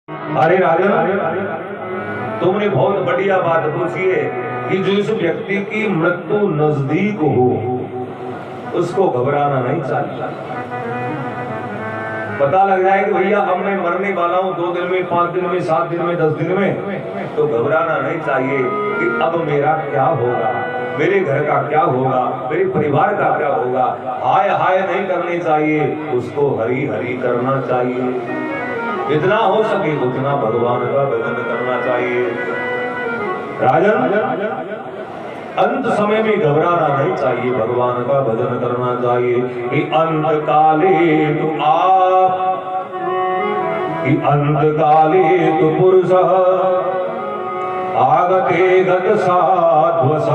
अरे राजन, तुमने बहुत बढ़िया बात पूछी है कि जो इस व्यक्ति की मृत्यु नजदीक हो उसको घबराना नहीं चाहिए। पता लग जाए कि भैया अब मैं मरने वाला हूं 2 दिन में, 5 दिन में, 7 दिन में, 10 दिन में, तो घबराना नहीं चाहिए कि अब मेरा क्या होगा, मेरे घर का क्या होगा, मेरे परिवार का क्या होगा। हाय हाय नहीं करनी चाहिए, उसको हरी हरी करना चाहिए। जितना हो सके उतना भगवान का भजन करना चाहिए। राजन, अंत समय में घबराना नहीं चाहिए, भगवान का भजन करना चाहिए। कि अंत काले तु आप, कि अंत काले तु पुरुष आगते गत साध्वस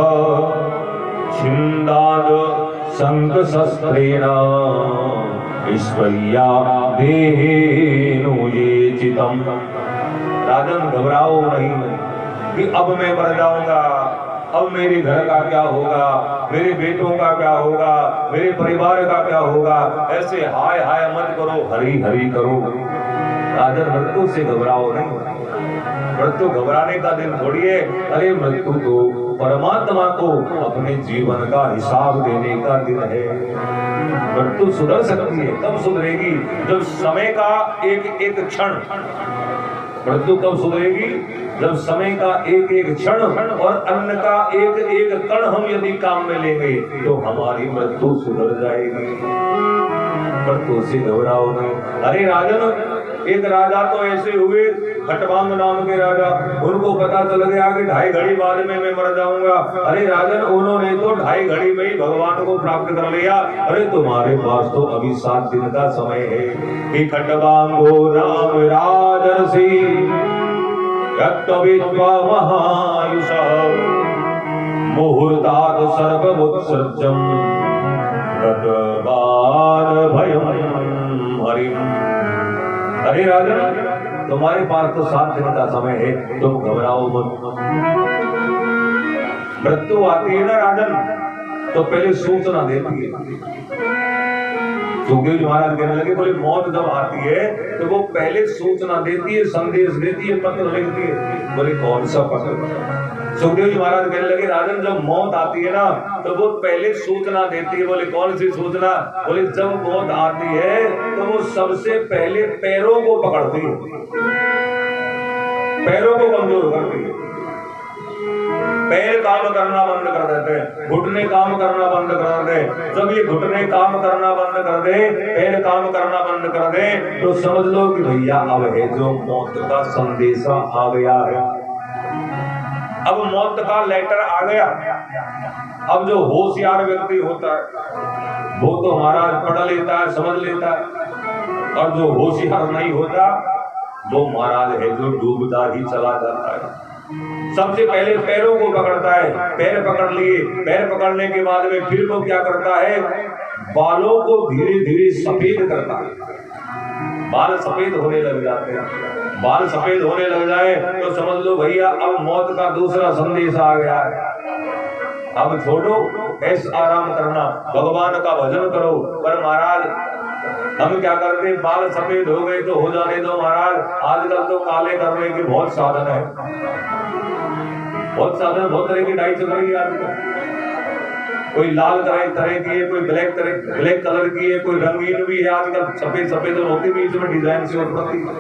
छिन्दाद संक शस्त्रेण ईश्वरिया देहेनु ये चितम। राजन, घबराओ नहीं कि अब मैं मर जाऊंगा, अब मेरे घर का क्या होगा, मेरे बेटों का क्या होगा, मेरे परिवार का क्या होगा। ऐसे हाय हाय मत करो, हरी हरी करो। राजन, मृत्यु से घबराओ नहीं, मृत्यु घबराने का दिन थोड़ी है। अरे मृत्यु तो परमात्मा को अपने जीवन का हिसाब देने का दिन है। मृत्यु सुधर सकती है, कब सुधरेगी? जब समय का एक एक क्षण। मृत्यु कब सुधरेगी? जब समय का एक एक क्षण और अन्न का एक एक कण हम यदि काम में लेंगे तो हमारी मृत्यु सुधर जाएगी। मृत्यु से घबराओ नहीं। अरे राजन, एक राजा तो ऐसे हुए, खटवांग नाम के राजा, उनको पता चल गया कि 2.5 घड़ी बाद में मैं मर जाऊंगा। अरे राजन, उन्होंने तो 2.5 घड़ी में ही भगवान को प्राप्त कर लिया। अरे तुम्हारे पास तो अभी 7 दिन का समय है। कि खटवांगो नाम राजर्षि यत्त्वविद्वा महायुष मुहूर्तात् सर्वमुत्सृज्यं गतवान भयं हरिम। अरे राजन, तुम्हारे पास तो 7 दिन का समय है, तुम घबराओ मत। मृत्यु आती है ना राजन, तो पहले सूचना देती है। सुखदेव जी महाराज कहने लगे, बोले मौत जब आती है तो वो पहले सूचना देती है, संदेश देती है, पत्र लिखती है। बोले कौन सा पत्र? सुखदेव जी महाराज कहने लगे, राजन, जब मौत आती है ना तो वो पहले सूचना देती है। बोले कौन सी सूचना? बोले जब मौत आती है तो वो सबसे पहले पैरों को पकड़ती है, पैरों को कमजोर करती है। पैर काम करना बंद कर देते हैं, घुटने काम करना बंद कर दे। जब ये घुटने काम करना बंद कर दे, पैर काम करना बंद कर दे, तो समझ लो कि भैया अब है जो मौत का संदेशा आ गया है। अब मौत का लेटर आ गया। अब जो होशियार व्यक्ति होता है वो तो महाराज पढ़ लेता है, समझ लेता है, और जो होशियार नहीं होता वो महाराज है जो डूबता ही चला जाता है। सबसे पहले पैरों को पकड़ता है, पैर पकड़ लिए, पैर पकड़ने के बाद में फिर वो क्या करता है? बालों को धीरे धीरे सफेद करता है। बाल सफेद होने लग जाते हैं। बाल सफेद होने लग जाए तो समझ लो भैया अब मौत का दूसरा संदेश आ गया है। अब छोड़ो ऐसा आराम करना, भगवान का भजन करो। पर महाराज हम क्या करते हैं? बाल सफेद हो गए तो हो जाने दो महाराज, आजकल तो काले करने के बहुत साधन है, बहुत साधन, बहुत तरह की डाई चल रही है आजकल। कोई लाल तरह की है, कोई ब्लैक कलर की है, कोई रंगीन भी है। आजकल सफेद सफेद होती भी इसमें डिजाइन से होती है,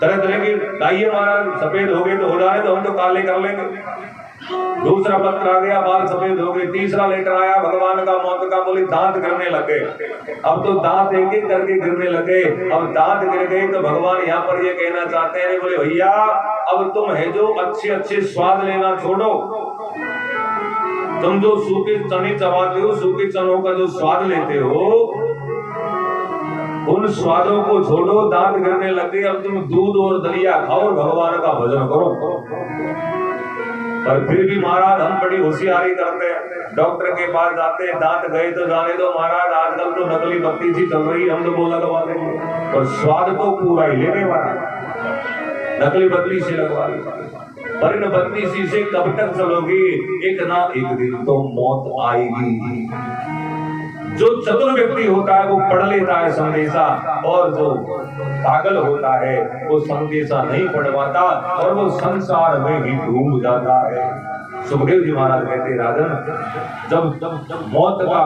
तरह तरह की डाई है महाराज। सफेद हो गए तो हो जाए, तो हम तो काले कर लेंगे। दूसरा पत्र आ गया, बाल सफेद हो गए। तीसरा लेटर आया भगवान का मौत का, बोले दांत गिरने लगे। अब तो दांत एक एक करके गिरने लगे। अब दांत गिर गए तो भगवान यहाँ पर ये कहना चाहते हैं, बोले भैया अब तुम है जो अच्छे अच्छे स्वाद लेना छोड़ो। तुम जो सूखे चने चबाते हो, सूखे चनों का जो स्वाद लेते हो, उन स्वादों को छोड़ो। दांत गिरने लगे, अब तुम दूध और दलिया खाओ और भगवान का भजन करो। पर फिर भी महाराज हम बड़ी होशियारी करते हैं, डॉक्टर के पास जाते हैं, दांत गए तो जाने दो महाराज, आजकल तो नकली बत्ती सी चल रही है, हम तो वो लगवा देंगे, और स्वाद तो पूरा ही लेने वाला, नकली बत्ती से लगवा ली। पर इन बत्ती सी से कब तक चलोगी? एक ना एक दिन तो मौत आएगी। जो चतुर व्यक्ति होता है वो पढ़ लेता है संदेशा, और जो पागल होता है वो संदेशा नहीं पढ़ पाता और वो संसार में ही डूब जाता है। सुखदेव जी महाराज कहते राजन, जब मौत का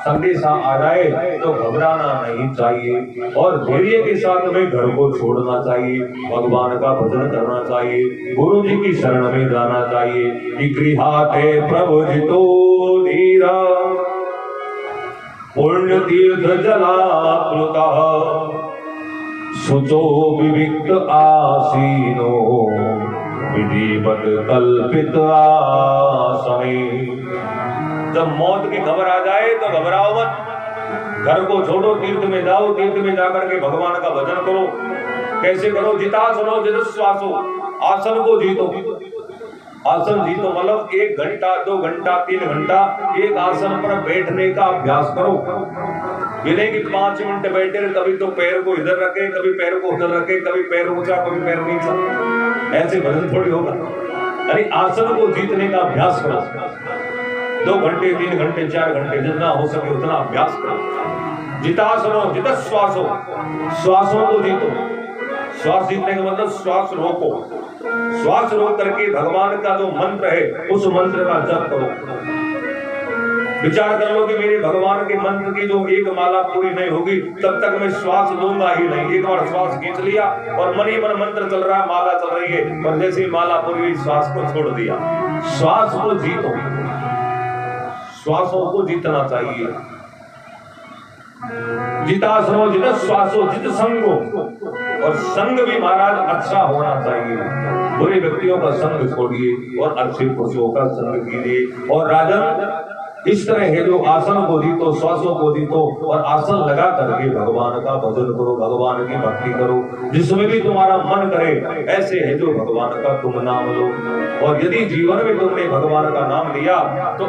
संदेशा आ जाए तो घबराना नहीं चाहिए और धैर्य के साथ में घर को छोड़ना चाहिए, भगवान का भजन करना चाहिए, गुरु जी की शरण में जाना चाहिए। गृहाते प्रभु जितो धीरा पुण्य तीर्थ जलाप्लुता सुचो विविक्त आसीनो विधिवत कल्पित आसने। जब मौत की खबर आ जाए तो घबराओ मत, घर को छोड़ो, तीर्थ में जाओ, तीर्थ में जाकर के भगवान का भजन करो। कैसे करो? जितासनो जितश्वासो, आसन को जीतो। आसन जीतो मतलब 1 घंटा 2 घंटा 3 घंटा एक आसन पर बैठने का अभ्यास करो। ये नहीं कि 5 मिनट बैठे, कभी तो पैर को इधर रखे, कभी पैर को उधर रखे, कभी पैर ऊंचा कभी पैर नीचा, ऐसे भजन थोड़ी होगा। यानी आसन को जीतने का अभ्यास करो। 2 घंटे 3 घंटे 4 घंटे जितना हो सके उतना अभ्यास करो। जितासनो जितश्वासो, श्वासों को जीतो। श्वास जीतने का मतलब श्वास रोको, श्वास रोक करके भगवान का जो मंत्र है उस मंत्र का जप करो। विचार कर लो कि मेरे भगवान के मंत्र की जो एक माला पूरी नहीं होगी तब तक मैं श्वास लूंगा ही नहीं। एक बार श्वास खींच लिया और मन ही मन मंत्र चल रहा है, माला चल रही है, और जैसे ही माला पूरी हुई श्वास को छोड़ दिया। श्वास को जीतो, श्वासों को जीतना चाहिए। जितासनो जित श्वासो जित संगो, और संग भी महाराज अच्छा होना चाहिए। बुरे व्यक्तियों का संग छोड़िए और अच्छे पुरुषों का संग कीजिए। और राजन इस तरह है जो आसन को जीतो, श्वासों को जीतो और आसन लगा करके भगवान का भजन करो, भगवान की भक्ति करो, जिसमें भी तुम्हारा मन करे। ऐसे है जो भगवान का तुम नाम लो, और यदि जीवन में तुमने भगवान का नाम लिया तो